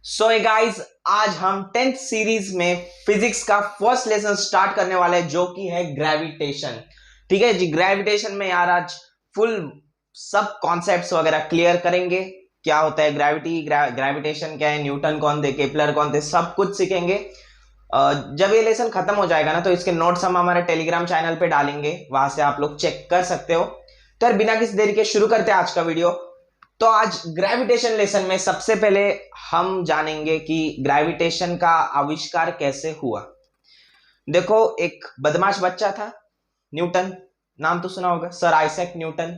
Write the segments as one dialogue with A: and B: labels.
A: So guys, आज हम 10th series में फिजिक्स का फर्स्ट लेसन स्टार्ट करने वाले हैं जो कि है ग्रेविटेशन। ठीक है जी, ग्रेविटेशन में यार आज फुल सब कॉन्सेप्ट्स वगैरह क्लियर करेंगे। क्या होता है ग्रेविटी, ग्रेविटेशन क्या है, न्यूटन कौन थे, केपलर कौन थे, सब कुछ सीखेंगे। जब ये लेसन खत्म हो जाएगा ना तो इसके नोट्स हम हमारे टेलीग्राम चैनल पे डालेंगे, वहां से आप लोग चेक कर सकते हो। तो यार बिना किसी देरी के शुरू करते हैं आज का वीडियो। तो आज ग्रेविटेशन लेसन में सबसे पहले हम जानेंगे कि ग्रेविटेशन का आविष्कार कैसे हुआ। देखो, एक बदमाश बच्चा था न्यूटन, नाम तो सुना होगा, सर आइजैक न्यूटन।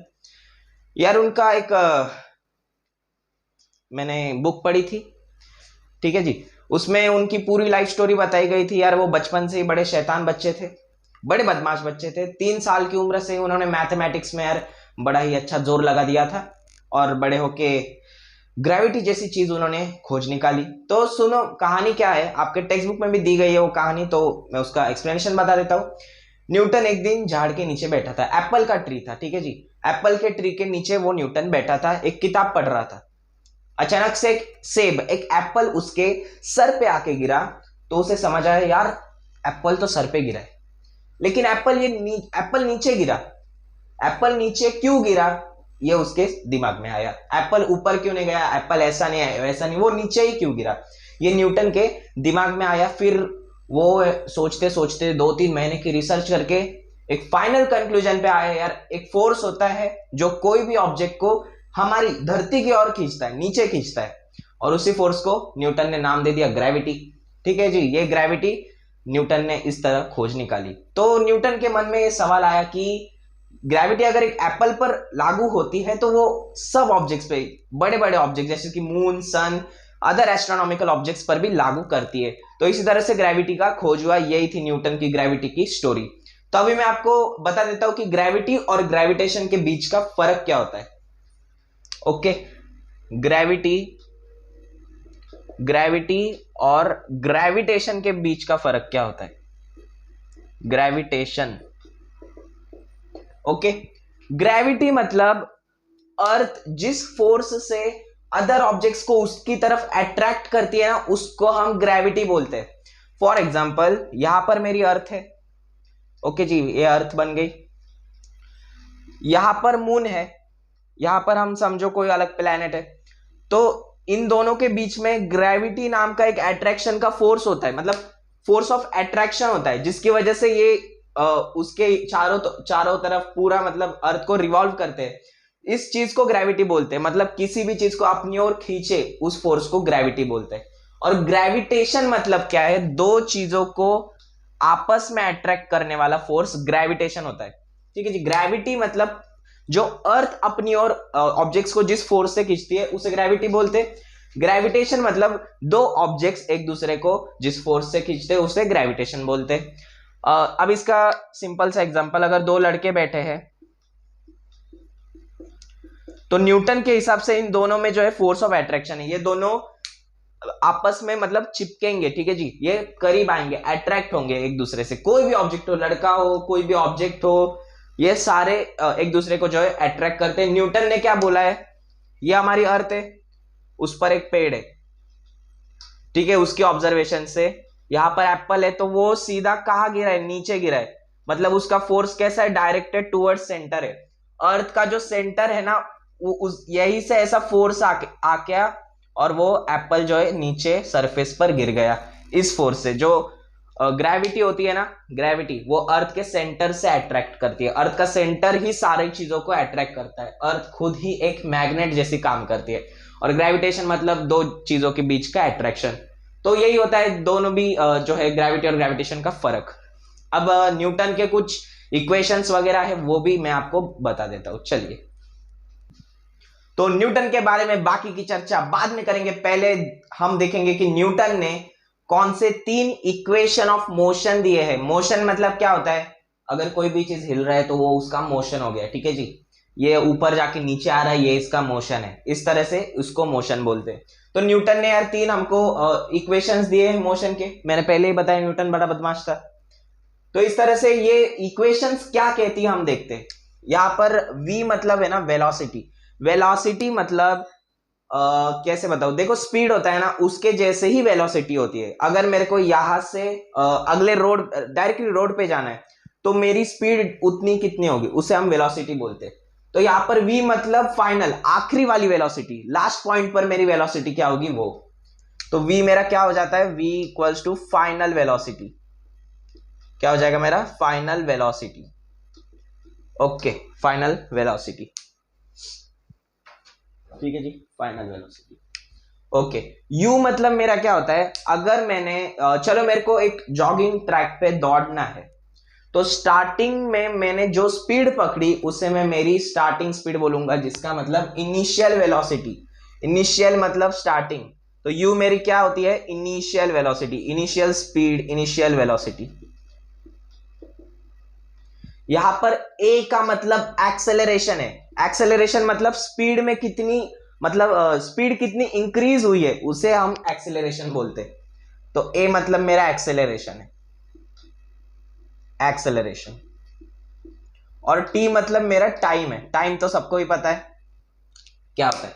A: यार उनका एक मैंने बुक पढ़ी थी, ठीक है जी, उसमें उनकी पूरी लाइफ स्टोरी बताई गई थी। यार वो बचपन से ही बड़े शैतान बच्चे थे, बड़े बदमाश बच्चे थे। 3 साल की उम्र से उन्होंने मैथमेटिक्स में यार बड़ा ही अच्छा जोर लगा दिया था और बड़े होके ग्रेविटी जैसी चीज उन्होंने खोज निकाली। तो सुनो कहानी क्या है, आपके टेक्स्ट बुक में भी दी गई है वो कहानी, तो मैं उसका एक्सप्लेनेशन बता देता हूँ। न्यूटन एक दिन झाड़ के नीचे बैठा था, एप्पल का ट्री था, ठीक है जी, एप्पल के ट्री के नीचे वो न्यूटन बैठा था, एक किताब पढ़ रहा था। अचानक से एक सेब, एक एप्पल उसके सर पे आके गिरा, तो उसे समझ आया यार एप्पल तो सर पे गिरा है, लेकिन एप्पल नीचे गिरा। एप्पल नीचे क्यों गिरा ये उसके दिमाग में आया। एप्पल ऊपर क्यों नहीं गया, एप्पल ऐसा नहीं है वैसा नहीं, वो नीचे ही क्यों गिरा, ये न्यूटन के दिमाग में आया। फिर वो सोचते सोचते 2-3 महीने की रिसर्च करके एक फाइनल कंक्लूजन पे आया, यार एक फोर्स होता है जो कोई भी ऑब्जेक्ट को हमारी धरती की ओर खींचता है, नीचे खींचता है, और उसी फोर्स को न्यूटन ने नाम दे दिया ग्रेविटी। ठीक है जी, ये ग्रेविटी न्यूटन ने इस तरह खोज निकाली। तो न्यूटन के मन में ये सवाल आया कि ग्रेविटी अगर एक एप्पल पर लागू होती है तो वो सब ऑब्जेक्ट्स पे, बड़े बड़े ऑब्जेक्ट जैसे कि मून, सन, अदर एस्ट्रोनॉमिकल ऑब्जेक्ट्स पर भी लागू करती है। तो इसी तरह से ग्रेविटी का खोज हुआ, यही थी न्यूटन की ग्रेविटी की स्टोरी। तो अभी मैं आपको बता देता हूं कि ग्रेविटी और ग्रेविटेशन के बीच का फर्क क्या होता है। ओके, ग्रेविटी और ग्रेविटेशन के बीच का फर्क क्या होता है। ग्रेविटेशन, ओके, ग्रेविटी मतलब अर्थ जिस फोर्स से अदर ऑब्जेक्ट्स को उसकी तरफ अट्रैक्ट करती है ना, उसको हम ग्रेविटी बोलते हैं। फॉर एग्जाम्पल यहां पर मेरी अर्थ है, ओके जी, ये अर्थ बन गई। यहां पर मून है, यहां पर हम समझो कोई अलग प्लेनेट है। तो इन दोनों के बीच में ग्रेविटी नाम का एक अट्रैक्शन का फोर्स होता है, मतलब फोर्स ऑफ अट्रैक्शन होता है, जिसकी वजह से ये उसके चारों तरफ पूरा मतलब अर्थ को रिवॉल्व करते हैं। इस चीज को ग्रेविटी बोलते हैं, मतलब किसी भी चीज को अपनी ओर खींचे उस फोर्स को ग्रेविटी बोलते हैं। और ग्रेविटेशन मतलब क्या है, 2 चीजों को आपस में अट्रैक्ट करने वाला फोर्स ग्रेविटेशन होता है। ठीक है जी, ग्रेविटी मतलब जो अर्थ अपनी ओर ऑब्जेक्ट्स को जिस फोर्स से खींचती है उसे ग्रेविटी बोलते हैं। ग्रेविटेशन मतलब 2 ऑब्जेक्ट्स एक दूसरे को जिस फोर्स से खींचते हैं उसे ग्रेविटेशन बोलते हैं। अब इसका सिंपल सा एग्जांपल, अगर 2 लड़के बैठे हैं तो न्यूटन के हिसाब से इन दोनों में जो है फोर्स ऑफ अट्रैक्शन है, ये दोनों आपस में मतलब चिपकेंगे, ठीक है जी, ये करीब आएंगे, अट्रैक्ट होंगे एक दूसरे से। कोई भी ऑब्जेक्ट हो, लड़का हो, कोई भी ऑब्जेक्ट हो, ये सारे एक दूसरे को जो है अट्रैक्ट करते हैं। न्यूटन ने क्या बोला है, ये हमारी अर्थ है, उस पर एक पेड़ है, ठीक है, उसकी ऑब्जर्वेशन से यहां पर एप्पल है, तो वो सीधा कहां गिरा है, नीचे गिरा है, मतलब उसका फोर्स कैसा है, डायरेक्टेड टुवर्ड्स सेंटर है। अर्थ का जो सेंटर है ना, यही से ऐसा फोर्स आके और वो एप्पल जो है नीचे सरफेस पर गिर गया। इस फोर्स से जो ग्रेविटी होती है ना, ग्रेविटी वो अर्थ के सेंटर से अट्रैक्ट करती है, अर्थ का सेंटर ही सारी चीजों को अट्रैक्ट करता है, अर्थ खुद ही एक मैग्नेट जैसी काम करती है। और ग्रेविटेशन मतलब 2 चीजों के बीच का अट्रैक्शन। तो यही होता है दोनों भी जो है ग्रेविटी और ग्रेविटेशन का फर्क। अब न्यूटन के कुछ इक्वेशंस वगैरह है वो भी मैं आपको बता देता हूं, चलिए। तो न्यूटन के बारे में बाकी की चर्चा बाद में करेंगे, पहले हम देखेंगे कि न्यूटन ने कौन से 3 इक्वेशन ऑफ मोशन दिए हैं। मोशन मतलब क्या होता है, अगर कोई भी चीज हिल रहा है तो वो उसका मोशन हो गया, ठीक है जी, ये ऊपर जाके नीचे आ रहा है, ये इसका मोशन है, इस तरह से उसको मोशन बोलते हैं। तो न्यूटन ने यार 3 हमको इक्वेशंस दिए हैं मोशन के, मैंने पहले ही बताया न्यूटन बड़ा बदमाश था। तो इस तरह से ये इक्वेशंस क्या कहती है हम देखते हैं। यहां पर v मतलब है ना वेलोसिटी, वेलोसिटी मतलब कैसे बताऊं, देखो स्पीड होता है ना, उसके जैसे ही वेलोसिटी होती है। अगर मेरे को यहां से अगले रोड, डायरेक्टली रोड पे जाना है, तो मेरी स्पीड उतनी कितनी होगी, उसे हम वेलोसिटी बोलते हैं। तो यहां पर v मतलब फाइनल, आखिरी वाली वेलोसिटी, लास्ट पॉइंट पर मेरी वेलोसिटी क्या होगी वो। तो v मेरा क्या हो जाता है, v equals to final velocity. क्या हो जाएगा मेरा, final velocity. Okay, final velocity, ठीक है जी, फाइनल वेलोसिटी। ओके, u मतलब मेरा क्या होता है, अगर मैंने चलो मेरे को एक जॉगिंग ट्रैक पे दौड़ना है, तो स्टार्टिंग में मैंने जो स्पीड पकड़ी उसे मैं मेरी स्टार्टिंग स्पीड बोलूंगा, जिसका मतलब इनिशियल वेलोसिटी। इनिशियल मतलब स्टार्टिंग, तो u मेरी क्या होती है, initial velocity, initial speed, initial velocity. यहां पर a का मतलब एक्सेलरेशन है। एक्सेलरेशन मतलब स्पीड में कितनी, मतलब स्पीड कितनी इंक्रीज हुई है, उसे हम एक्सेलरेशन बोलते हैं। तो a मतलब मेरा एक्सेलरेशन है, एक्सेलरेशन। और t मतलब मेरा टाइम है। टाइम तो सबको ही पता है क्या होता है।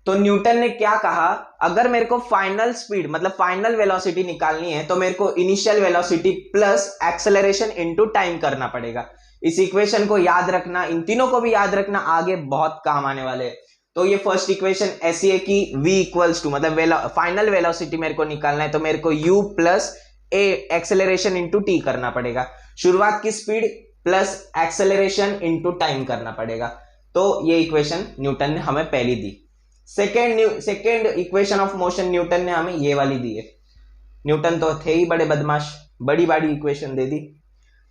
A: तो न्यूटन ने क्या कहा, अगर मेरे को फाइनल स्पीड मतलब फाइनल वेलोसिटी निकालनी है, तो मेरे को initial velocity plus acceleration into time करना पड़ेगा। इस इक्वेशन को याद रखना, इन तीनों को भी याद रखना, आगे बहुत काम आने वाले हैं। तो ये फर्स्ट इक्वेशन ऐसी है कि v इक्वल्स टू, मतलब फाइनल वेलोसिटी मेरे को निकालना है, तो मेरे को u plus a acceleration into t करना पड़ेगा। शुरुआत की speed plus acceleration into time करना पड़ेगा। तो ये इक्वेशन न्यूटन ने हमें पहली दी। Second equation of motion Newton ने हमें ये वाली दी है। न्यूटन तो थे ही बड़े बदमाश, बड़ी बड़ी इक्वेशन दे दी।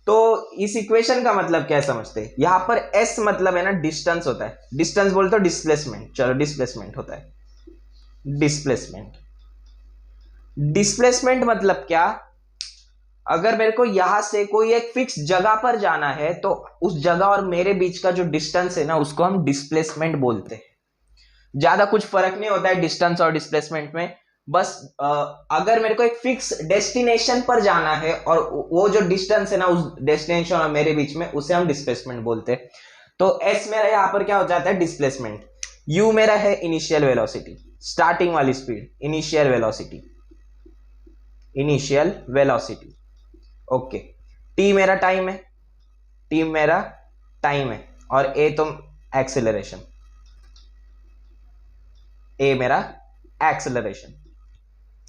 A: तो इस इक्वेशन का मतलब क्या समझते हैं, यहां पर s मतलब है ना डिस्टेंस होता है, डिस्टेंस बोलते तो डिस्प्लेसमेंट, चलो डिस्प्लेसमेंट होता है, डिस्प्लेसमेंट। डिस्प्लेसमेंट मतलब क्या, अगर मेरे को यहां से कोई एक फिक्स जगह पर जाना है, तो उस जगह और मेरे बीच का जो डिस्टेंस है ना, उसको हम डिस्प्लेसमेंट बोलते हैं। ज्यादा कुछ फर्क नहीं होता है डिस्टेंस और डिस्प्लेसमेंट में, बस अगर मेरे को एक फिक्स डेस्टिनेशन पर जाना है और वो जो डिस्टेंस है ना उस डेस्टिनेशन और मेरे बीच में, उसे हम डिस्प्लेसमेंट बोलते हैं। तो s मेरा यहां पर क्या हो जाता है, डिस्प्लेसमेंट। u मेरा है इनिशियल वेलोसिटी, स्टार्टिंग वाली speed, initial velocity, initial velocity. Okay, t मेरा टाइम है, t मेरा टाइम है, और a तो एक्सेलरेशन, a मेरा एक्सेलरेशन।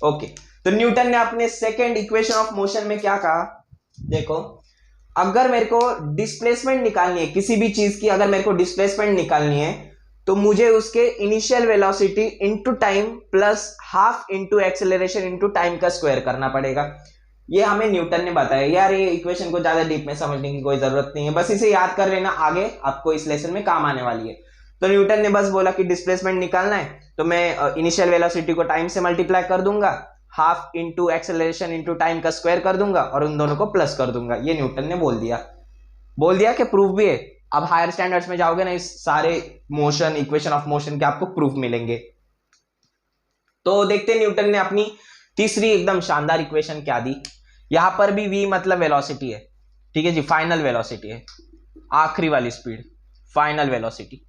A: ओके, तो न्यूटन ने अपने सेकेंड इक्वेशन ऑफ मोशन में क्या कहा, देखो अगर मेरे को डिस्प्लेसमेंट निकालनी है किसी भी चीज की, अगर मेरे को डिस्प्लेसमेंट निकालनी है, तो मुझे उसके initial velocity into time plus half into acceleration into time का स्क्वायर करना पड़ेगा। ये हमें न्यूटन ने बताया। यार ये इक्वेशन को ज्यादा डीप में समझने की कोई जरूरत नहीं है, बस इसे याद कर लेना, आगे आपको इस लेसन में काम आने वाली है। तो न्यूटन ने बस बोला कि डिस्प्लेसमेंट निकालना है, तो मैं इनिशियल वेलोसिटी को टाइम से मल्टीप्लाई कर दूंगा, half into acceleration into time का स्क्वायर कर दूंगा, और उन दोनों को प्लस कर दूंगा। ये न्यूटन ने बोल दिया, बोल दिया कि प्रूफ भी है। अब हायर स्टैंडर्ड्स में जाओगे ना, इस सारे मोशन, इक्वेशन ऑफ मोशन के आपको प्रूफ मिलेंगे। तो देखते हैं न्यूटन ने अपनी तीसरी एकदम शानदार इक्वेशन क्या दी। यहां पर भी v मतलब वेलोसिटी है, ठीक है जी, फाइनल वेलोसिटी है, आखिरी वाली स्पीड, फाइनल वेलोसिटी।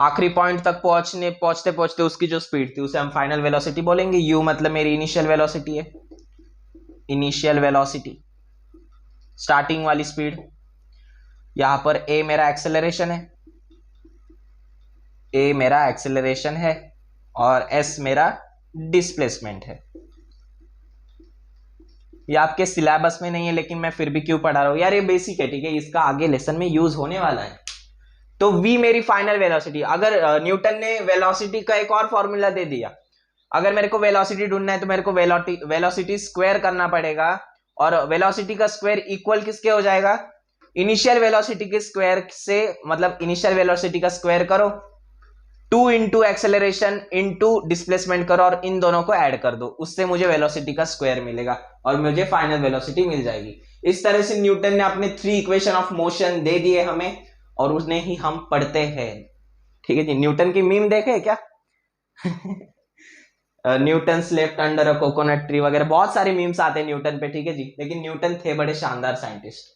A: आखिरी पॉइंट तक पहुंचते पहुंचते उसकी जो स्पीड थी उसे हम फाइनल वेलोसिटी बोलेंगे। u मतलब मेरी इनिशियल वेलोसिटी है, इनिशियल वेलोसिटी, स्टार्टिंग वाली स्पीड। यहां पर a मेरा एक्सेलरेशन है, a मेरा एक्सेलरेशन है, और s मेरा डिस्प्लेसमेंट है। ये आपके सिलेबस में नहीं है, लेकिन मैं फिर भी क्यों पढ़ा रहा हूं यार, ये बेसिक है, ठीक है, इसका आगे लेसन में यूज होने वाला है। तो v मेरी फाइनल वेलोसिटी। अगर न्यूटन ने वेलोसिटी का एक और फॉर्मूला दे दिया, अगर मेरे को वेलोसिटी ढूंढना है, तो मेरे को वेलोसिटी स्क्वायर करना पड़ेगा, और वेलोसिटी का स्क्वायर इक्वल किसके हो जाएगा, इनिशियल वेलोसिटी के स्क्वायर से, मतलब इनिशियल वेलोसिटी का स्क्वायर करो, 2 इंटू एक्सेलरेशन इंटू डिस्प्लेसमेंट करो, और इन दोनों को ऐड कर दो, उससे मुझे वेलोसिटी का स्क्वायर मिलेगा, और मुझे फाइनल वेलोसिटी मिल जाएगी। इस तरह से न्यूटन ने अपने 3 इक्वेशन ऑफ मोशन दे दिए हमें, और उसने ही हम पढ़ते हैं। ठीक है जी, न्यूटन की मीम देखे क्या Newton slept under a coconut tree वगैरह, बहुत सारे मीम्स आते हैं न्यूटन पे, ठीक है जी, लेकिन न्यूटन थे बड़े शानदार साइंटिस्ट।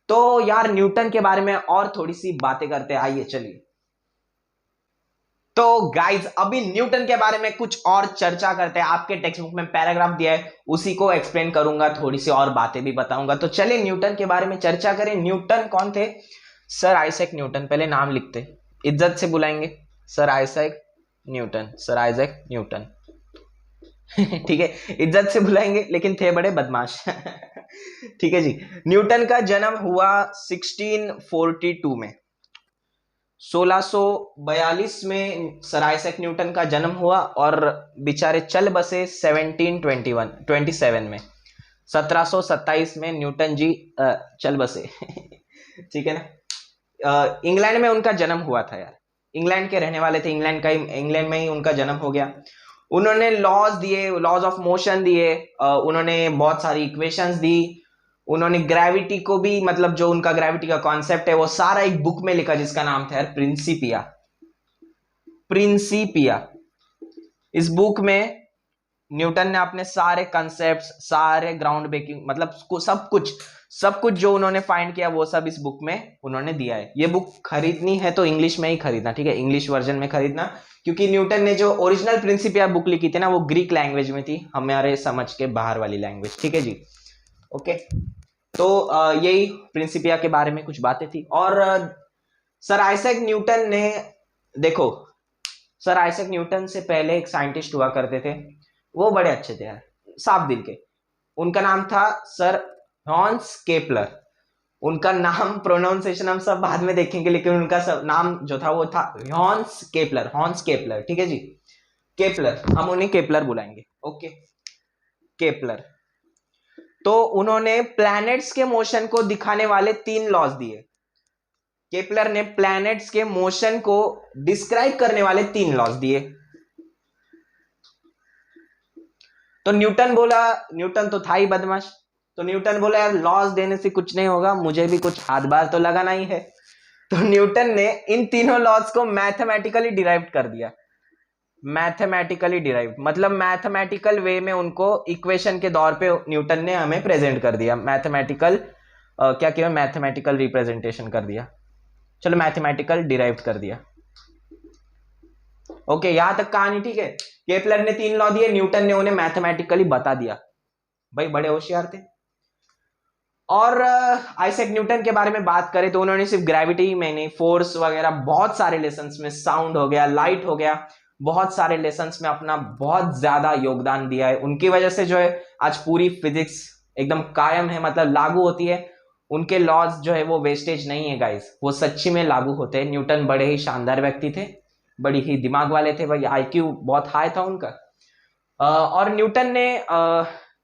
A: तो यार न्यूटन के बारे में और थोड़ी सी बातें करते हैं, आइए चलिए। तो गाइज अभी न्यूटन के बारे में कुछ और चर्चा करते हैं। आपके टेक्स्ट बुक में पैराग्राफ दिया है, उसी को एक्सप्लेन करूंगा, थोड़ी सी और बातें भी बताऊंगा। तो चलिए न्यूटन के बारे में चर्चा करें। न्यूटन कौन थे? Sir Isaac Newton. पहले नाम लिखते, इज्जत से बुलाएंगे, sir Isaac Newton, sir Isaac Newton. ठीक है, इज्जत से बुलाएंगे, लेकिन थे बड़े बदमाश। ठीक है जी। न्यूटन का जन्म हुआ 1642 में, 1642 में सर आइजैक न्यूटन का जन्म हुआ और बेचारे चल बसे 1727 में, 1727 में न्यूटन जी चल बसे। ठीक है ना। इंग्लैंड में उनका जन्म हुआ था यार, इंग्लैंड के रहने वाले थे, इंग्लैंड में ही उनका जन्म हो गया। उन्होंने लॉज दिए, लॉज ऑफ मोशन दिए, उन्होंने बहुत सारी इक्वेशंस दी, उन्होंने ग्रेविटी को भी, मतलब जो उनका ग्रेविटी का कॉन्सेप्ट है वो सारा एक बुक में लिखा जिसका नाम था यार प्रिंसिपिया। प्रिंसिपिया, इस बुक में न्यूटन ने अपने सारे कॉन्सेप्ट्स, सारे ग्राउंड ब्रेकिंग, मतलब सब कुछ जो उन्होंने फाइंड किया वो सब इस बुक में उन्होंने दिया है। ये बुक खरीदनी है तो इंग्लिश में ही खरीदना, ठीक है, इंग्लिश वर्जन में खरीदना, क्योंकि न्यूटन ने जो ओरिजिनल प्रिंसिपिया बुक लिखी थी ना वो ग्रीक लैंग्वेज में थी, हमारे समझ के बाहर वाली लैंग्वेज। ठीक है जी, ओके। तो यही प्रिंसिपिया के बारे में कुछ बातें थी। और सर आइजैक न्यूटन ने, देखो सर आइजैक न्यूटन से पहले एक साइंटिस्ट हुआ करते थे, वो बड़े अच्छे थे यार, साफ दिल के। उनका नाम था सर हॉन्स केपलर। उनका नाम प्रोनाउंसिएशन हम सब बाद में देखेंगे, लेकिन उनका सब नाम जो था वो था हॉन्स केपलर, हॉन्स केपलर। ठीक है जी, केपलर, हम उन्हें केपलर बुलाएंगे, ओके, केपलर। तो उन्होंने प्लैनेट्स के मोशन को दिखाने वाले 3 लॉज दिए। केपलर ने प्लैनेट्स के मोशन को डिस्क्राइब करने वाले 3 लॉज दिए। तो न्यूटन बोला, न्यूटन तो था ही बदमाश, तो न्यूटन बोला यार लॉज देने से कुछ नहीं होगा, मुझे भी कुछ हाथ बार तो लगाना ही है। तो न्यूटन ने इन तीनों लॉज को मैथमेटिकली डिराइव कर दिया। मैथमेटिकली डिराइव मतलब मैथमेटिकल वे में उनको इक्वेशन के दौर पे न्यूटन ने हमें प्रेजेंट कर दिया। मैथमेटिकल क्या किया, मैथमेटिकल रिप्रेजेंटेशन कर दिया, चलो मैथमेटिकल डिराइव कर दिया। ओके, यहां तक कहानी ठीक है। केपलर ने 3 लॉ दिए, न्यूटन ने उन्हें मैथमेटिकली बता दिया, भाई बड़े होशियार थे। और आइजैक न्यूटन के बारे में बात करें तो उन्होंने सिर्फ ग्रेविटी में नहीं, फोर्स वगैरह बहुत सारे लेसन्स में, साउंड हो गया, लाइट हो गया, बहुत सारे लेसन्स में अपना बहुत ज्यादा योगदान दिया है। उनकी वजह से जो है आज पूरी फिजिक्स एकदम कायम है, मतलब लागू होती है। उनके लॉज जो है वो वेस्टेज नहीं है गाइस, वो सच्ची में लागू होते हैं। न्यूटन बड़े ही शानदार व्यक्ति थे, बड़ी ही दिमाग वाले थे भाई, आईक्यू बहुत हाई था उनका। और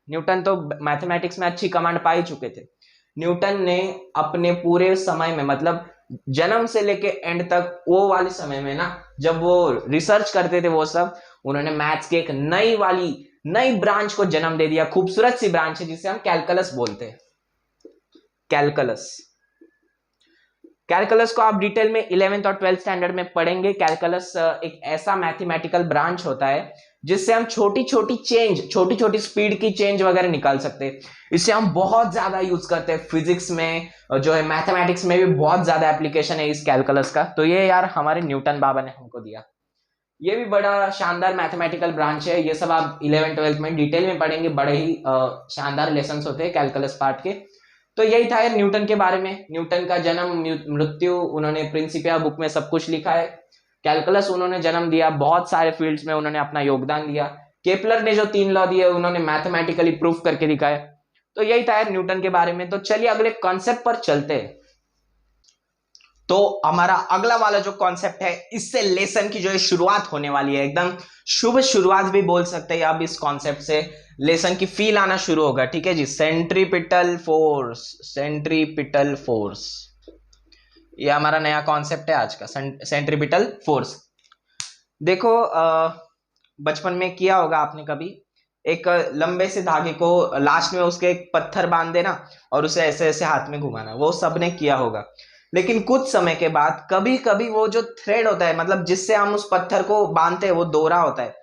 A: न्यूटन तो मैथमेटिक्स में अच्छी कमांड पा ही चुके थे। न्यूटन ने अपने पूरे समय में, मतलब जन्म से लेके एंड तक, वो वाले समय में ना जब वो रिसर्च करते थे वो सब, उन्होंने मैथ्स के एक नई ब्रांच को जन्म दे दिया। खूबसूरत सी ब्रांच है जिसे हम कैलकुलस बोलते हैं। कैलकुलस को आप डिटेल में 11th और 12th स्टैंडर्ड में पढ़ेंगे। कैलकुलस एक ऐसा मैथमेटिकल ब्रांच होता है जिससे हम छोटी छोटी स्पीड की चेंज वगैरह निकाल सकते हैं। इसे हम बहुत ज्यादा यूज करते हैं फिजिक्स में, जो है मैथमेटिक्स में भी बहुत ज्यादा एप्लीकेशन है इस कैलकुलस का। तो ये यार हमारे न्यूटन बाबा ने हमको दिया। ये भी बड़ा शानदार मैथमेटिकल ब्रांच है। ये सब आप 11th 12th में डिटेल में पढ़ेंगे, बड़े ही शानदार लेसन होते हैं कैलकुलस पार्ट के। तो यही था यार न्यूटन के बारे में। न्यूटन का जन्म, मृत्यु, उन्होंने प्रिंसिपिया बुक में सब कुछ लिखा है। कैलकुलस उन्होंने जन्म दिया, बहुत सारे फील्ड्स में उन्होंने अपना योगदान दिया। केपलर ने जो 3 लॉ दिए उन्होंने मैथमेटिकली प्रूफ करके दिखाया। तो यही था यार न्यूटन के बारे में। तो चलिए अगले कॉन्सेप्ट पर चलते हैं। तो हमारा अगला वाला जो कॉन्सेप्ट है, इससे लेसन की जो है शुरुआत होने वाली है, एकदम शुभ शुरुआत भी बोल सकते हैं। अब इस कॉन्सेप्ट से लेसन की फील आना शुरू होगा। ठीक है जी, सेंट्रीपिटल फोर्स। सेंट्रीपिटल फोर्स, ये हमारा नया कॉन्सेप्ट है आज का, सेंट्रीपिटल फोर्स। देखो बचपन में किया होगा आपने कभी, एक लंबे से धागे को लास्ट में उसके एक पत्थर बांध देना और उसे ऐसे ऐसे हाथ में घुमाना, वो सबने किया होगा। लेकिन कुछ समय के बाद कभी कभी वो जो थ्रेड होता है, मतलब जिससे हम उस पत्थर को बांधते हैं, वो दोरा होता है,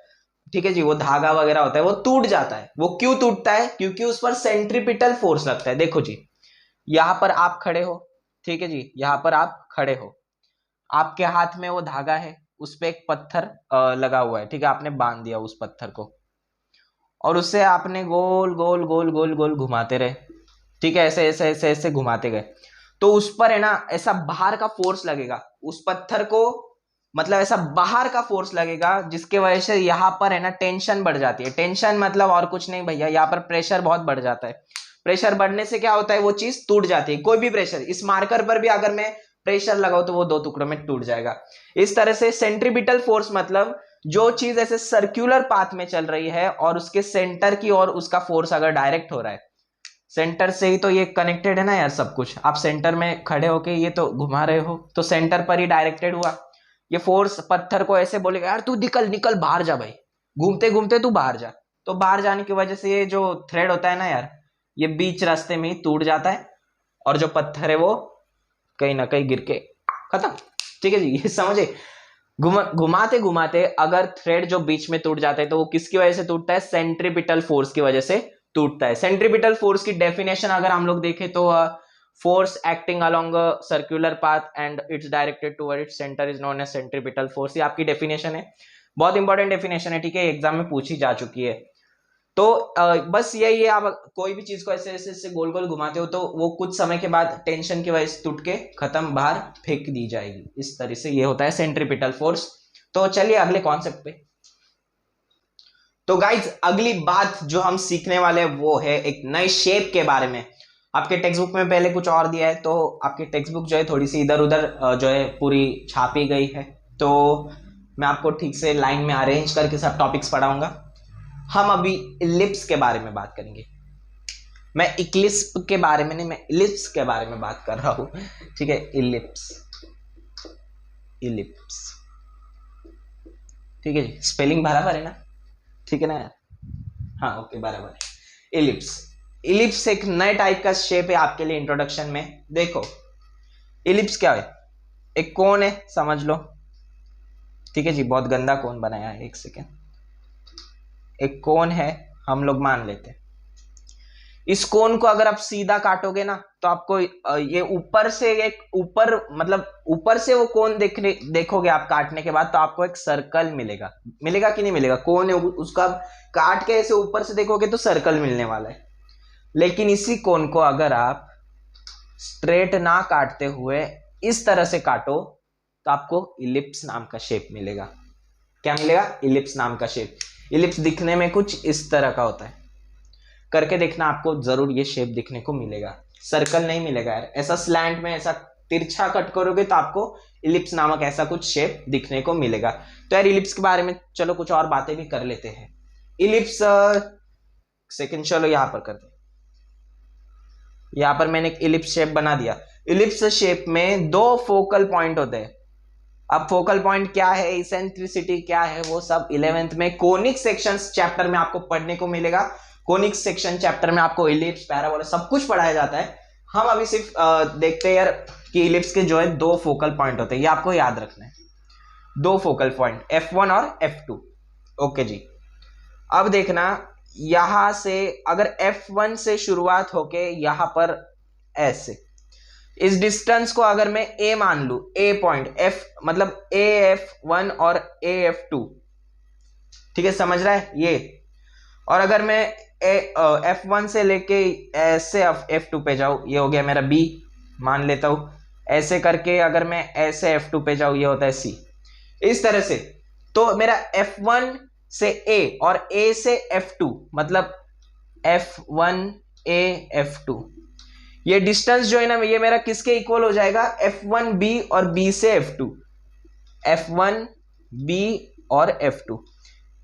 A: ठीक है जी, वो धागा वगैरह होता है, वो टूट जाता है। वो क्यों टूटता है? क्योंकि उस पर सेंट्रीपिटल फोर्स लगता है। देखो जी, यहां पर आप खड़े हो, ठीक है जी, यहां पर आप खड़े हो, आपके हाथ में वो धागा है, उस पे एक पत्थर लगा हुआ है, ठीक है, आपने बांध दिया उस पत्थर को और उससे आपने गोल गोल गोल गोल गोल घुमाते रहे, ठीक है, ऐसे ऐसे ऐसे ऐसे घुमाते गए, तो उस पर है ना ऐसा बाहर का फोर्स लगेगा उस पत्थर को, मतलब ऐसा बाहर का फोर्स लगेगा जिसके वजह से यहाँ पर है ना टेंशन बढ़ जाती है। टेंशन मतलब और कुछ नहीं भैया, यहाँ पर प्रेशर बहुत बढ़ जाता है। प्रेशर बढ़ने से क्या होता है, वो चीज टूट जाती है। कोई भी प्रेशर, इस मार्कर पर भी अगर मैं प्रेशर लगाऊं तो वो दो टुकड़ों में टूट जाएगा। इस तरह से सेंट्रीपिटल फोर्स मतलब जो चीज ऐसे सर्क्यूलर पाथ में चल रही है और उसके सेंटर की ओर उसका फोर्स अगर डायरेक्ट हो रहा है, सेंटर से ही तो ये कनेक्टेड है ना यार सब कुछ, आप सेंटर में खड़े होके ये तो घुमा रहे हो तो सेंटर पर ही डायरेक्टेड हुआ। ये फोर्स पत्थर को ऐसे बोलेगा यार तू निकल निकल बाहर जा भाई, घूमते घूमते तू बाहर जा, तो बाहर जाने की वजह से ये जो थ्रेड होता है ना यार, ये बीच रास्ते में ही टूट जाता है और जो पत्थर है वो कहीं ना कहीं गिर के खत्म। ठीक है जी, ये समझे। घुमाते घुमाते अगर थ्रेड जो बीच में टूट जाता है तो वो किसकी वजह से टूटता है, सेंट्रीपिटल फोर्स की वजह से टूटता है। सेंट्रीपिटल फोर्स की डेफिनेशन अगर हम लोग देखें तो force acting along a circular path and it's directed toward its centre is known as centripetal force. ये आपकी डेफिनेशन है, बहुत इंपॉर्टेंट डेफिनेशन है, ठीक है, एग्जाम में पूछी जा चुकी है। तो बस यही है, आप कोई भी चीज को ऐसे ऐसे ऐसे गोल गोल घुमाते हो तो वो कुछ समय के बाद टेंशन की वजह से टूट के खत्म, बाहर फेंक दी जाएगी। इस तरह से ये होता है सेंट्रीपिटल फोर्स। तो चलिए अगले कॉन्सेप्ट पे। तो गाइज अगली बात जो हम सीखने वाले हैं वो है एक नए शेप के बारे में। आपके टेक्स्ट बुक में पहले कुछ और दिया है, तो आपकी टेक्स्ट बुक जो है थोड़ी सी इधर उधर जो है पूरी छापी गई है, तो मैं आपको ठीक से लाइन में अरेंज करके सब टॉपिक्स पढ़ाऊंगा। हम अभी इलिप्स के बारे में बात करेंगे। मैं इक्लिप्स के बारे में नहीं, मैं इलिप्स के बारे में बात कर रहा हूं, ठीक है, इलिप्स, इलिप्स, ठीक है जी, स्पेलिंग बराबर है ना, ठीक है ना यार, हाँ ओके बराबर है। इलिप्स, इलिप्स एक नए टाइप का शेप है आपके लिए इंट्रोडक्शन में। देखो इलिप्स क्या है, एक कोन है समझ लो, ठीक है जी, बहुत गंदा कोन बनाया है, एक सेकेंड, एक कोन है हम लोग मान लेते हैं। इस कोन को अगर आप सीधा काटोगे ना तो आपको ये ऊपर से एक ऊपर मतलब ऊपर से वो कोन देखोगे आप काटने के बाद तो आपको एक सर्कल मिलेगा। मिलेगा कि नहीं मिलेगा, कोन है उसका काट के ऐसे ऊपर से देखोगे तो सर्कल मिलने वाला है। लेकिन इसी कोन को अगर आप स्ट्रेट ना काटते हुए इस तरह से काटो तो आपको इलिप्स नाम का शेप मिलेगा। क्या मिलेगा, इलिप्स नाम का शेप। इलिप्स दिखने में कुछ इस तरह का होता है, करके देखना आपको जरूर ये शेप दिखने को मिलेगा, सर्कल नहीं मिलेगा यार। ऐसा स्लैंट में ऐसा तिरछा कट करोगे तो आपको इलिप्स नामक ऐसा कुछ शेप दिखने को मिलेगा। तो यार इलिप्स के बारे में चलो कुछ और बातें भी कर लेते हैं। इलिप्स सेकंड, चलो यहां पर करते हैं। यहां पर मैंने एक इलिप्स शेप बना दिया। इलिप्स शेप में दो फोकल पॉइंट होते हैं। अब फोकल पॉइंट क्या है, इसेंट्रिसिटी क्या है, वो सब 11th में कोनिक सेक्शंस चैप्टर में आपको पढ़ने को मिलेगा। कोनिक सेक्शन चैप्टर में आपको इलिप्स, पैराबोला सब कुछ पढ़ाया जाता है। हम अभी सिर्फ देखते हैं यार कि इलिप्स के जो है दो फोकल पॉइंट होते हैं, ये आपको याद रखना है, दो फोकल पॉइंट F1 और F2। ओके जी, अब देखना यहां से अगर F1 से शुरुआत होके यहां पर ऐसे इस डिस्टेंस को अगर मैं A मान लू, A पॉइंट F मतलब AF1 और AF2, ठीक है समझ रहा है ये। और अगर मैं F1 से लेके ऐसे F2 पे जाऊं, ये हो गया मेरा B मान लेता हूं। ऐसे करके अगर मैं ऐसे F2 पे जाऊं, ये होता है C। इस तरह से तो मेरा F1 से A और A से F2 मतलब F1 A F2, ये डिस्टेंस जो है ना ये मेरा किसके इक्वल हो जाएगा, F1B और B से F2, F1B और F2।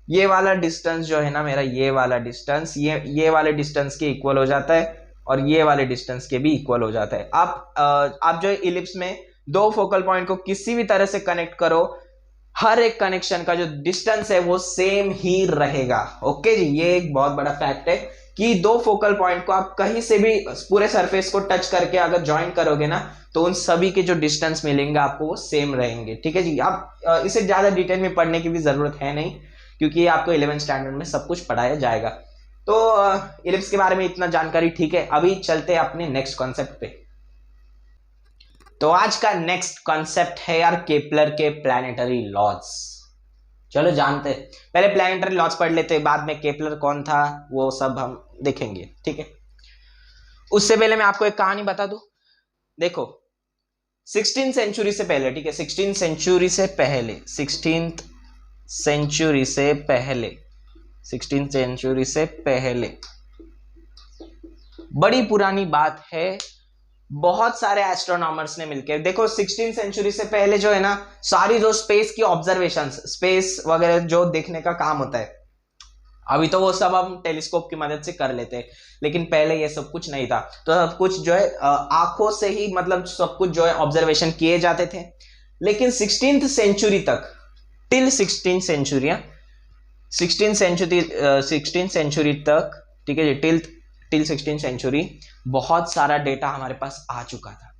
A: ये वाला डिस्टेंस जो है ना मेरा, ये वाला डिस्टेंस ये वाले डिस्टेंस के इक्वल हो जाता है और ये वाले डिस्टेंस के भी इक्वल हो जाता है। आप जो इलिप्स में दो फोकल पॉइंट को किसी भी तरह से कनेक्ट करो, हर एक कनेक्शन का जो डिस्टेंस है वो सेम ही रहेगा। ओके जी, ये एक बहुत बड़ा फैक्ट है कि दो फोकल पॉइंट को आप कहीं से भी पूरे सरफेस को टच करके अगर ज्वाइन करोगे ना तो उन सभी के जो डिस्टेंस मिलेंगे आपको वो सेम रहेंगे। ठीक है जी, आप इसे ज्यादा डिटेल में पढ़ने की भी जरूरत है नहीं क्योंकि आपको 11th स्टैंडर्ड में सब कुछ पढ़ाया जाएगा। तो इलिप्स के बारे में इतना जानकारी ठीक है। अभी चलते हैं अपने नेक्स्ट कॉन्सेप्ट पे। तो आज का नेक्स्ट कॉन्सेप्ट है यार केपलर के प्लैनेटरी लॉज। चलो जानते हैं, पहले प्लैनेटरी लॉज पढ़ लेते, बाद में केपलर कौन था वो सब हम देखेंगे, ठीक है। उससे पहले मैं आपको एक कहानी बता दूं। देखो 16th सेंचुरी से पहले, ठीक है, 16th सेंचुरी से पहले 16th सेंचुरी से पहले 16th सेंचुरी से पहले बड़ी पुरानी बात है, बहुत सारे एस्ट्रोनॉमर्स ने मिलकर, देखो 16th सेंचुरी से पहले जो है ना, सारी जो स्पेस की ऑब्जर्वेशंस, स्पेस वगैरह जो देखने का काम होता है, अभी तो वो सब हम टेलीस्कोप की मदद से कर लेते हैं, लेकिन पहले ये सब कुछ नहीं था। तो सब कुछ जो है आंखों से ही, मतलब सब कुछ जो है ऑब्जर्वेशन किए जाते थे। लेकिन 16th सेंचुरी तक, till 16th century, 16th century तक, ठीक है जी, टिल 16th सेंचुरी बहुत सारा डेटा हमारे पास आ चुका था।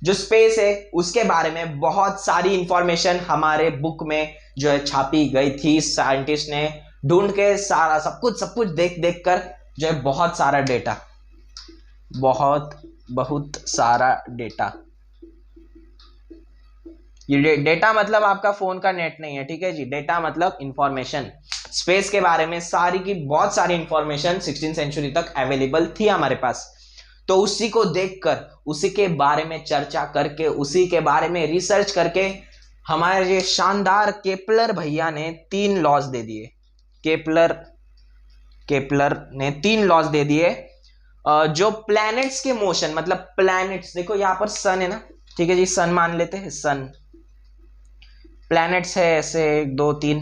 A: जो स्पेस है उसके बारे में बहुत सारी इंफॉर्मेशन हमारे बुक में जो है छापी गई थी। साइंटिस्ट ने ढूंढ के सारा सब कुछ देख कर जो है बहुत सारा डेटा, बहुत सारा डेटा। ये डेटा मतलब आपका फोन का नेट नहीं है, ठीक है जी। डेटा मतलब इंफॉर्मेशन, स्पेस के बारे में सारी की बहुत सारी इंफॉर्मेशन 16th सेंचुरी तक अवेलेबल थी हमारे पास। तो उसी को देखकर, उसी के बारे में चर्चा करके, उसी के बारे में रिसर्च करके हमारे ये शानदार केपलर भैया ने 3 लॉज दे दिए। केपलर ने 3 लॉज दे दिए जो प्लैनेट्स के मोशन, मतलब प्लैनेट्स, देखो यहां पर सन है ना, ठीक है जी, सन मान लेते हैं, सन, प्लैनेट्स है ऐसे 1 2 3,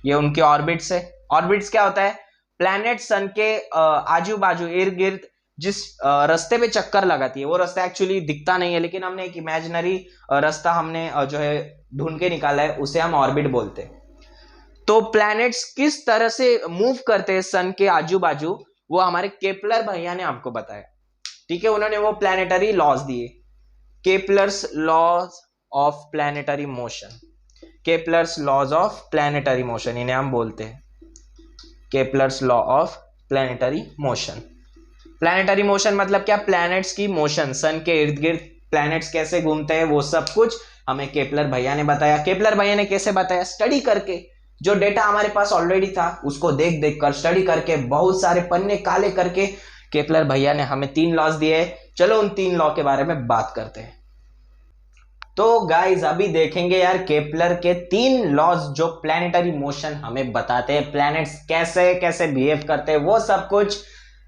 A: ये उनके ऑर्बिट्स है। ऑर्बिट्स क्या होता है? प्लैनेट सन के आजू बाजू, इर्द गिर्द जिस रास्ते पे चक्कर लगाती है, वो रास्ता एक्चुअली दिखता नहीं है, लेकिन हमने एक इमेजिनरी रास्ता हमने जो है ढूंढ के निकाला है, उसे हम ऑर्बिट बोलते हैं। तो प्लैनेट्स किस तरह से मूव करते हैं सन के आजू बाजू, वो हमारे केपलर भैया ने हमको बताया, ठीक है। उन्होंने वो प्लैनेटरी लॉज दिए, Kepler's laws of planetary motion, Kepler's laws of planetary motion, इन्हें हम बोलते हैं Kepler's law of planetary motion. Planetary motion मतलब क्या? प्लैनेट्स की मोशन, सन के इर्द गिर्द प्लैनेट्स कैसे घूमते हैं, वो सब कुछ हमें केपलर भैया ने बताया। केपलर भैया ने कैसे बताया? स्टडी करके, जो डेटा हमारे पास ऑलरेडी था उसको देख कर, स्टडी करके, बहुत सारे पन्ने काले करके केपलर भैया ने हमें 3 लॉज दिए। चलो उन 3 लॉ के बारे में बात करते हैं। तो गाइज अभी देखेंगे यार केपलर के 3 लॉज जो प्लैनेटरी मोशन हमें बताते हैं, प्लैनेट्स कैसे कैसे बिहेव करते हैं, वो सब कुछ।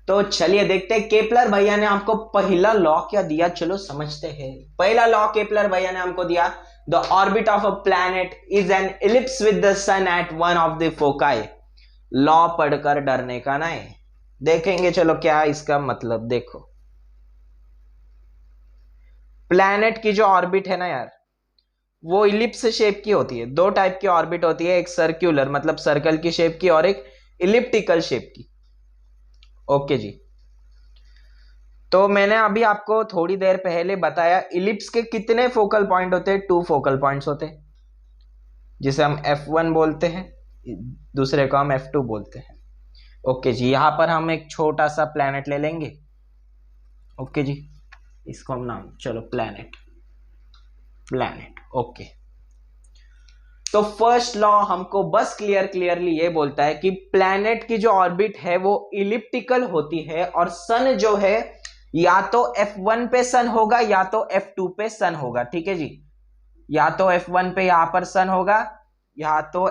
A: तो चलिए देखते हैं केपलर भैया ने हमको पहला लॉ क्या दिया, चलो समझते हैं। पहला लॉ केपलर भैया ने हमको दिया, the orbit of a planet is an ellipse with the sun at one of the foci. Law पढ़कर डरने का नहीं, देखेंगे चलो क्या इसका मतलब। देखो प्लैनेट की जो ऑर्बिट है ना यार, वो इलिप्स शेप की होती है। 2 टाइप की ऑर्बिट होती है, एक सर्कुलर मतलब सर्कल की शेप की, और एक इलिप्टिकल शेप की। ओके जी, तो मैंने अभी आपको थोड़ी देर पहले बताया इलिप्स के कितने फोकल पॉइंट होते हैं? 2 फोकल पॉइंट्स होते हैं, जिसे हम F1 बोलते हैं, दूसरे को हम F2 बोलते हैं। ओके जी, यहां पर हम एक छोटा सा प्लैनेट ले लेंगे। ओके जी, इसको हम नाम, चलो प्लैनेट। ओके, तो फर्स्ट लॉ हमको बस क्लियरली ये बोलता है कि प्लैनेट की जो ऑर्बिट है वो इलिप्टिकल होती है, और सन जो है या तो F1 पे सन होगा या तो F2 पे सन होगा, ठीक है जी। या तो F1 पे यहां पर सन होगा, या तो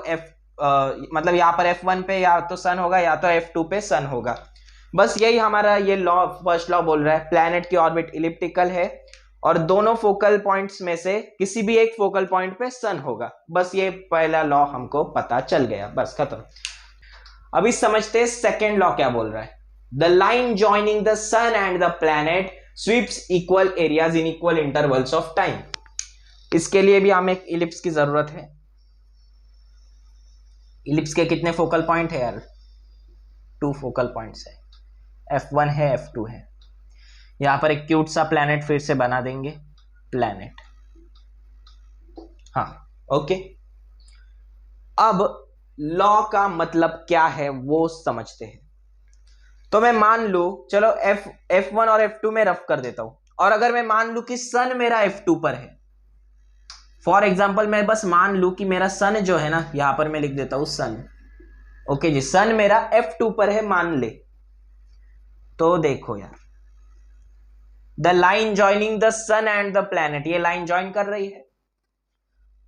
A: मतलब यहां पर F1 पे या तो सन होगा या तो F2 पे सन होगा। बस यही हमारा ये लॉ, फर्स्ट लॉ बोल रहा है, प्लैनेट की ऑर्बिट इलिप्टिकल है और दोनों फोकल पॉइंट्स में से किसी भी एक फोकल पॉइंट पे सन होगा। बस ये पहला लॉ हमको पता चल गया, बस खत्म। अभी समझते हैं सेकेंड लॉ क्या बोल रहा है। The line joining the sun and the planet sweeps equal areas in equal intervals of time. इसके लिए भी हमें एक इलिप्स की जरूरत है। इलिप्स के कितने फोकल पॉइंट है यार? 2 फोकल पॉइंट्स है, F1 है, F2 है। यहां पर एक क्यूट सा प्लैनेट फिर से बना देंगे, प्लैनेट। हाँ ओके, अब लॉ का मतलब क्या है वो समझते हैं। तो मैं मान लू, चलो F1 और F2 में रफ कर देता हूं। और अगर मैं मान लू कि सन मेरा F2 पर है, फॉर एग्जाम्पल मैं बस मान लू कि मेरा सन जो है ना, यहां पर मैं लिख देता हूं सन, ओके जी, सन मेरा F2 पर है मान ले, तो देखो यार, the line joining the sun and the planet, ये लाइन ज्वाइन कर रही है,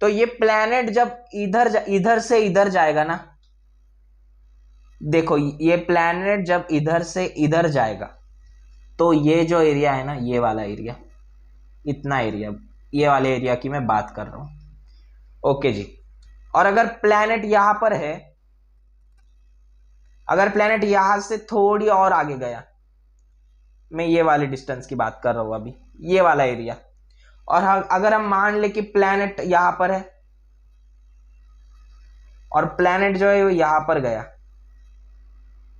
A: तो ये प्लैनेट जब इधर से इधर जाएगा ना, देखो ये प्लैनेट जब इधर से इधर जाएगा, तो ये जो एरिया है ना, ये वाला एरिया, इतना एरिया, ये वाले एरिया की मैं बात कर रहा हूं, ओके जी। और अगर प्लैनेट यहां पर है, अगर प्लैनेट यहां से थोड़ी और आगे गया, मैं ये वाले डिस्टेंस की बात कर रहा हूं अभी, ये वाला एरिया, और अगर हम मान ले कि प्लैनेट यहां पर है और प्लैनेट जो है वो यहां पर गया,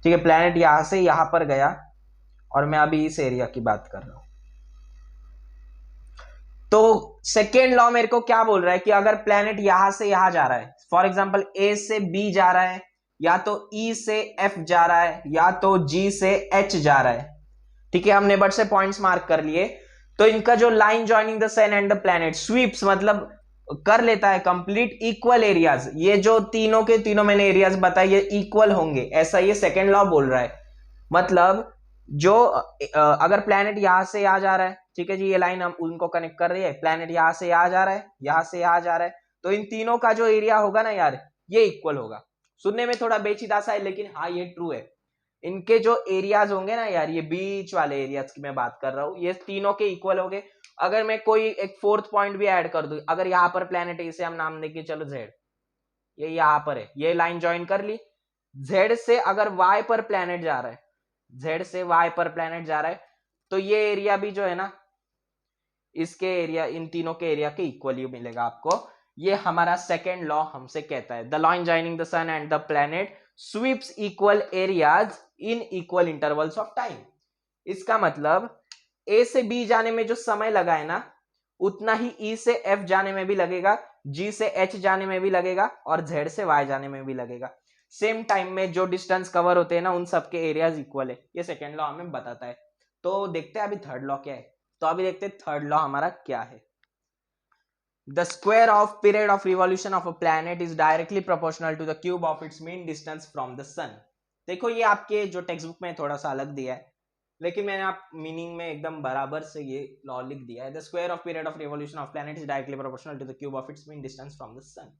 A: ठीक है, प्लैनेट यहां से यहां पर गया और मैं अभी इस एरिया की बात कर रहा हूं, तो सेकेंड लॉ मेरे को क्या बोल रहा है कि अगर प्लैनेट यहां से यहां जा रहा है, फॉर एग्जांपल ए से बी जा रहा है, या तो ई से एफ जा रहा है, या तो जी से एच जा रहा है, ठीक है, हमने बट से पॉइंट्स मार्क कर लिए, तो इनका जो line joining the sun and the planet sweeps, मतलब कर लेता है कंप्लीट इक्वल एरियाज, ये जो तीनों के तीनों मैंने एरियाज बताए ये इक्वल होंगे, ऐसा ये सेकेंड लॉ बोल रहा है। मतलब जो अगर प्लैनेट यहां से यहां जा रहा है, ठीक है जी, ये लाइन हम उनको कनेक्ट कर रही है, प्लैनेट यहां से यहां जा रहा है, यहां से यहां जा रहा है, तो इन तीनों का जो एरिया होगा ना यार, ये इक्वल होगा। सुनने में थोड़ा बेचीदा सा है, लेकिन हाँ ये ट्रू है। इनके जो एरियाज होंगे ना यार, ये बीच वाले एरियाज की मैं बात कर रहा हूँ, ये तीनों के इक्वल होंगे। अगर मैं कोई एक फोर्थ पॉइंट भी ऐड कर दूं, अगर यहाँ पर प्लैनेट है, इसे हम नाम देंगे चलो जेड, ये यहाँ पर है, ये लाइन ज्वाइन कर ली, जेड से अगर वाई पर प्लैनेट जा रहा है, जेड से वाई पर प्लैनेट जा रहा है, तो ये एरिया भी जो है ना, इसके एरिया, इन तीनों के एरिया के इक्वली मिलेगा आपको। ये हमारा सेकेंड लॉ हमसे कहता है, the line joining the sun and the planet sweeps equal areas in equal intervals of time. इसका मतलब ए से बी जाने में जो समय लगा है ना, उतना ही ई से एफ जाने में भी लगेगा, जी से एच जाने में भी लगेगा, और जेड से वाई जाने में भी लगेगा। सेम टाइम में जो डिस्टेंस कवर होते हैं ना, उन सबके एरियाज इक्वल है, ये सेकेंड लॉ हमें बताता है। तो देखते हैं अभी थर्ड लॉ क्या है। तो अभी देखते हैं थर्ड लॉ हमारा क्या है। The square of period of revolution of a planet is directly proportional to the cube of its mean distance from the sun। देखो ये आपके जो टेक्स्ट बुक में थोड़ा सा अलग दिया है, लेकिन मैंने आप मीनिंग में एकदम बराबर से ये लॉ लिख दिया है। The square of period of revolution of planet is directly proportional to the cube of its mean distance from the sun.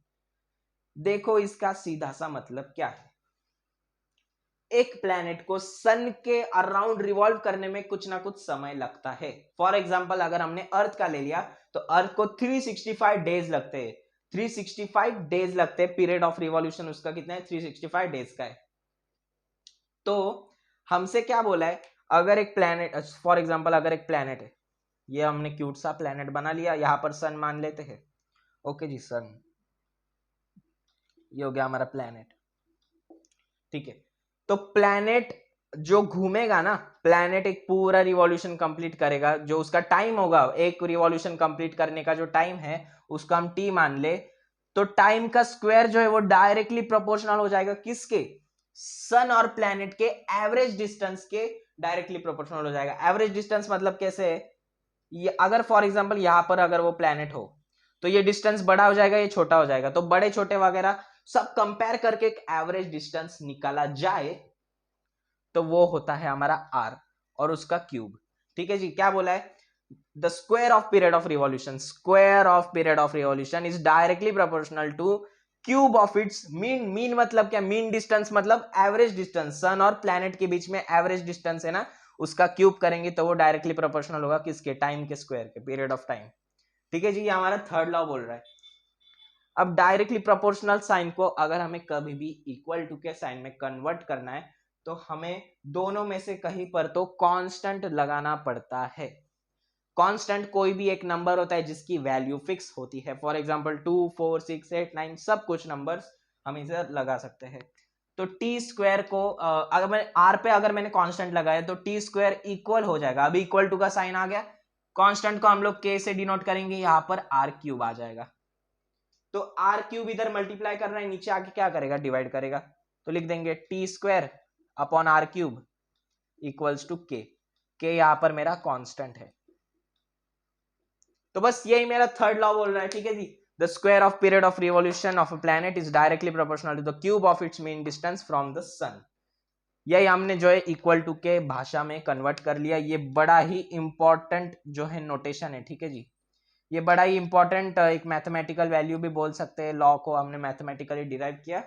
A: देखो इसका सीधा सा मतलब क्या है, एक प्लैनेट को सन के अराउंड रिवॉल्व करने में कुछ ना कुछ समय लगता है। फॉर एग्जांपल अगर हमने अर्थ का ले लिया, तो अर्थ को 365 डेज लगते हैं, 365 डेज लगते हैं, पीरियड ऑफ रिवॉल्यूशन उसका कितना है, 365 डेज का है। तो हमसे क्या बोला है, अगर एक प्लैनेट, फॉर एग्जांपल अगर एक प्लैनेट है, ये हमने क्यूट सा प्लैनेट बना लिया, यहां पर सन मान लेते हैं, ओके जी, सन, ये हो गया हमारा प्लैनेट, ठीक है। तो प्लैनेट जो घूमेगा ना, प्लैनेट एक पूरा रिवॉल्यूशन कंप्लीट करेगा, जो उसका टाइम होगा, एक रिवॉल्यूशन कंप्लीट करने का जो टाइम है उसको हम टी मान ले, तो टाइम का स्क्वायर जो है वो डायरेक्टली प्रोपोर्शनल हो जाएगा किसके, सन और प्लैनेट के एवरेज डिस्टेंस के डायरेक्टली प्रोपोर्शनल हो जाएगा। एवरेज डिस्टेंस मतलब कैसे है, ये अगर फॉर एग्जांपल यहां पर अगर वो प्लैनेट हो, तो ये डिस्टेंस बड़ा हो जाएगा, ये छोटा हो जाएगा, तो बड़े छोटे वगैरह सब कंपेयर करके एक एवरेज डिस्टेंस निकाला जाए, तो वो होता है हमारा आर और उसका क्यूब। ठीक है जी, क्या बोला है, the square of period of revolution, square of period of revolution is directly proportional two cube of its mean. Mean मतलब क्या, मीन डिस्टेंस मतलब एवरेज डिस्टेंस, सन और प्लैनेट के बीच में एवरेज डिस्टेंस है ना, उसका क्यूब करेंगे तो वो डायरेक्टली प्रोपोर्शनल होगा किसके, टाइम के स्क्वायर के, पीरियड ऑफ टाइम। ठीक है जी, ये हमारा थर्ड लॉ बोल रहा है। अब डायरेक्टली प्रोपोर्शनल साइन को अगर हमें कभी भी इक्वल टू के साइन में कन्वर्ट करना है, तो हमें दोनों में से कहीं पर तो कांस्टेंट लगाना पड़ता है। कांस्टेंट कोई भी एक नंबर होता है जिसकी वैल्यू फिक्स होती है, फॉर एग्जांपल 2, 4, 6, 8, 9 सब कुछ नंबर्स हम इसे लगा सकते हैं। तो टी स्क्वायर को अगर मैं आर पे अगर मैंने कांस्टेंट लगाया, तो टी स्क्वायर इक्वल हो जाएगा, अभी इक्वल टू का साइन आ गया, कांस्टेंट को हम लोग के से डिनोट करेंगे, यहां पर आर क्यूब आ जाएगा। तो आर क्यूब इधर मल्टीप्लाई करना है, नीचे आके क्या करेगा, डिवाइड करेगा, तो लिख देंगे T square upon R cube equals to K. K यहां पर मेरा कांस्टेंट है। तो बस यही मेरा थर्ड लॉ बोल रहा है, ठीक है जी। The square of period of revolution of a planet is directly proportional to the cube of its mean distance from the sun. यही हमने जो है इक्वल टू के भाषा में कन्वर्ट कर लिया। ये बड़ा ही इंपॉर्टेंट जो है नोटेशन है, ठीक है जी। ये बड़ा ही इंपॉर्टेंट एक मैथमेटिकल वैल्यू भी बोल सकते हैं, लॉ को हमने मैथमेटिकली डिराइव किया,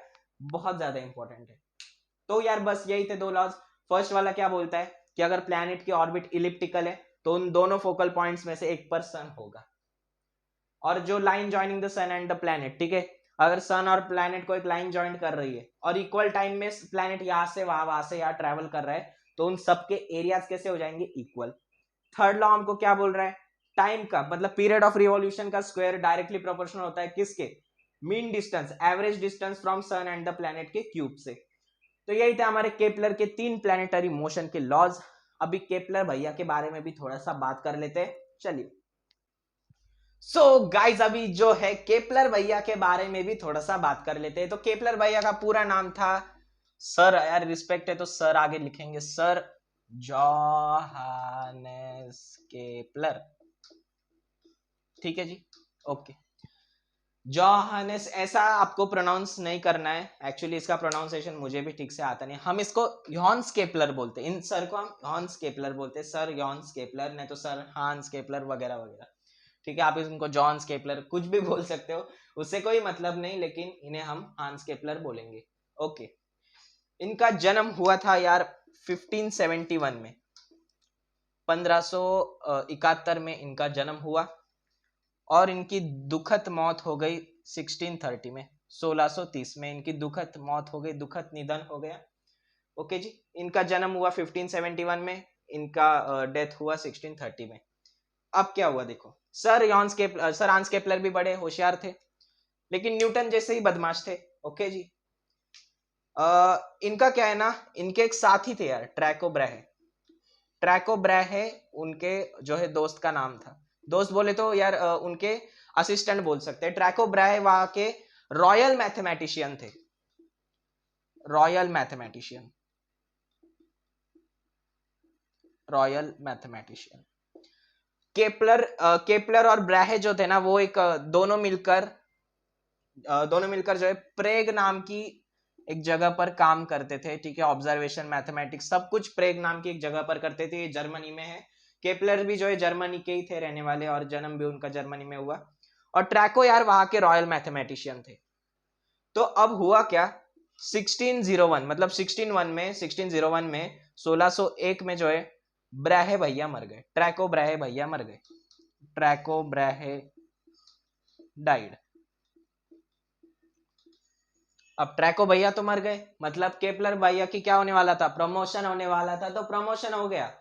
A: बहुत ज्यादा इंपॉर्टेंट है। तो यार बस यही थे दो लॉज। फर्स्ट वाला क्या बोलता है कि अगर प्लैनेट की ऑर्बिट इलिप्टिकल है तो उन दोनों फोकल पॉइंट्स में से एक पर सन होगा। और जो line joining the sun and the planet, ठीक है, अगर सन और प्लैनेट को एक लाइन ज्वाइन कर रही है और इक्वल टाइम में प्लैनेट यहां से वहां से यहाँ ट्रेवल कर रहा है, तो उन सबके एरियाज कैसे हो जाएंगे, इक्वल। थर्ड लॉ हमको क्या बोल रहा है, टाइम का मतलब पीरियड ऑफ रिवॉल्यूशन का स्क्वायर डायरेक्टली प्रोपोर्शनल होता है किसके, mean distance, average distance from sun and the planet के क्यूब से। तो यही थे हमारे केपलर के 3 प्लैनेटरी मोशन के लॉज। अभी केपलर भैया के बारे में भी थोड़ा सा बात कर लेते हैं, चलिए। सो गाइज अभी जो है केपलर भैया के बारे में भी थोड़ा सा बात कर लेते हैं। तो केपलर भैया का पूरा नाम था, सर यार रिस्पेक्ट है तो सर आगे लिखेंगे, सर जोहानेस केपलर, ठीक है जी, ओके। जोहानेस ऐसा आपको प्रोनाउंस नहीं करना है, एक्चुअली इसका प्रोनाउंसिएशन मुझे भी ठीक से आता नहीं, हम इसको यॉन्स केपलर बोलते हैं, इन सर को हम यॉन्स केपलर बोलते हैं, सर यॉन्स केपलर, नहीं तो सर हांस केपलर वगैरह वगैरह, ठीक है। आप इनको जॉन केपलर कुछ भी बोल सकते हो, उससे कोई मतलब नहीं, लेकिन इन्हें हम हांस केपलर बोलेंगे, ओके। इनका जन्म हुआ था यार 1571 में, 1571 में इनका जन्म हुआ और इनकी दुखद मौत हो गई 1630 में, 1630 में इनकी दुखद मौत हो गई, दुखद निधन हो गया, ओके जी। इनका जन्म हुआ 1571 में, इनका डेथ हुआ 1630 में। अब क्या हुआ देखो, सर हांस केपलर भी बड़े होशियार थे, लेकिन न्यूटन जैसे ही बदमाश थे, ओके जी। इनका क्या है ना, इनके एक साथी थे यार, ट्रैको ब्रैहे, ट्रैको ब्रैहे उनके जो है दोस्त का नाम था, दोस्त बोले तो यार उनके असिस्टेंट बोल सकते हैं। ट्रैको ब्रैहे वहां के रॉयल मैथमेटिशियन थे, royal mathematician, royal mathematician. Kepler और ब्रैहे जो थे ना, वो एक दोनों मिलकर जो है प्रेग नाम की एक जगह पर काम करते थे, ठीक है। ऑब्जर्वेशन, मैथमेटिक्स, सब कुछ प्रेग नाम की एक जगह पर करते थे, ये जर्मनी में है। केपलर भी जो है जर्मनी के ही थे रहने वाले, और जन्म भी उनका जर्मनी में हुआ। और ट्रैको यार वहां के रॉयल मैथमेटिशियन थे। तो अब हुआ क्या, 1601 मतलब 1601 में 1601 में जो है ब्रैहे भैया मर गए, ट्रैको ब्रैहे भैया मर गए, ट्रैको ब्रैहे डाइड। अब ट्रैको भैया तो मर गए, मतलब केपलर भैया की क्या होने वाला था, प्रमोशन होने वाला था, तो प्रमोशन हो गया।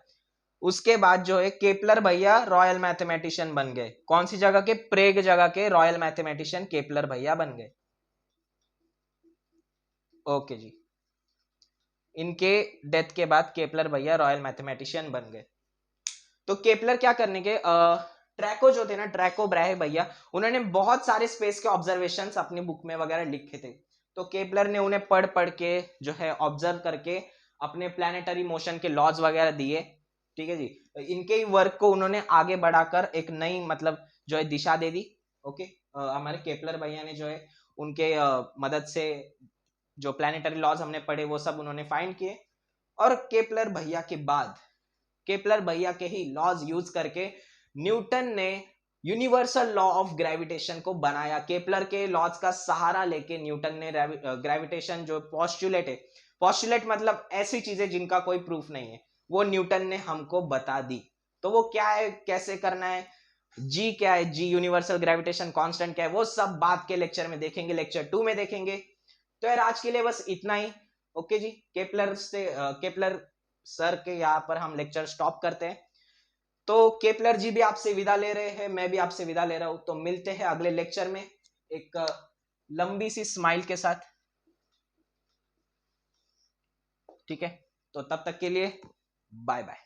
A: उसके बाद जो है केपलर भैया रॉयल मैथमेटिशियन बन गए, कौन सी जगह के, प्रेग जगह के रॉयल मैथमेटिशियन केपलर भैया बन गए, ओके जी। इनके डेथ के बाद केपलर भैया रॉयल मैथमेटिशियन बन गए। तो केपलर क्या करने के, ट्रैको जो थे ना, ट्रैको ब्रैहे भैया, उन्होंने बहुत सारे स्पेस के ऑब्जर्वेशंस अपनी बुक में वगैरह लिखे थे। तो केपलर ने उन्हें पढ़ पढ़ के जो है ऑब्जर्व करके अपने प्लैनेटरी मोशन के लॉज वगैरह दिए, ठीक है जी। इनके ही वर्क को उन्होंने आगे बढ़ाकर एक नई मतलब जो है दिशा दे दी, ओके। हमारे केपलर भैया ने जो है उनके मदद से जो प्लैनेटरी लॉज हमने पढ़े वो सब उन्होंने फाइंड किए। और केपलर भैया के बाद, केपलर भैया के ही लॉज यूज करके न्यूटन ने यूनिवर्सल लॉ ऑफ ग्रेविटेशन को बनाया। केपलर के लॉज का सहारा लेके न्यूटन ने ग्रेविटेशन जो पोस्टुलेट है, पोस्टुलेट मतलब ऐसी चीजें जिनका कोई प्रूफ नहीं है, वो न्यूटन ने हमको बता दी। तो वो क्या है, कैसे करना है, जी क्या है, जी यूनिवर्सल ग्रेविटेशन कांस्टेंट क्या है, वो सब बात के लेक्चर में देखेंगे, लेक्चर 2 में देखेंगे। तो यार आज के लिए बस इतना ही, ओके जी। केपलर सर के यहाँ पर हम लेक्चर स्टॉप करते हैं। तो केपलर जी भी आपसे विदा ले रहे हैं, मैं भी आपसे विदा ले रहा हूं। तो मिलते हैं अगले लेक्चर में एक लंबी सी स्माइल के साथ, ठीक है। तो तब तक के लिए बाय बाय।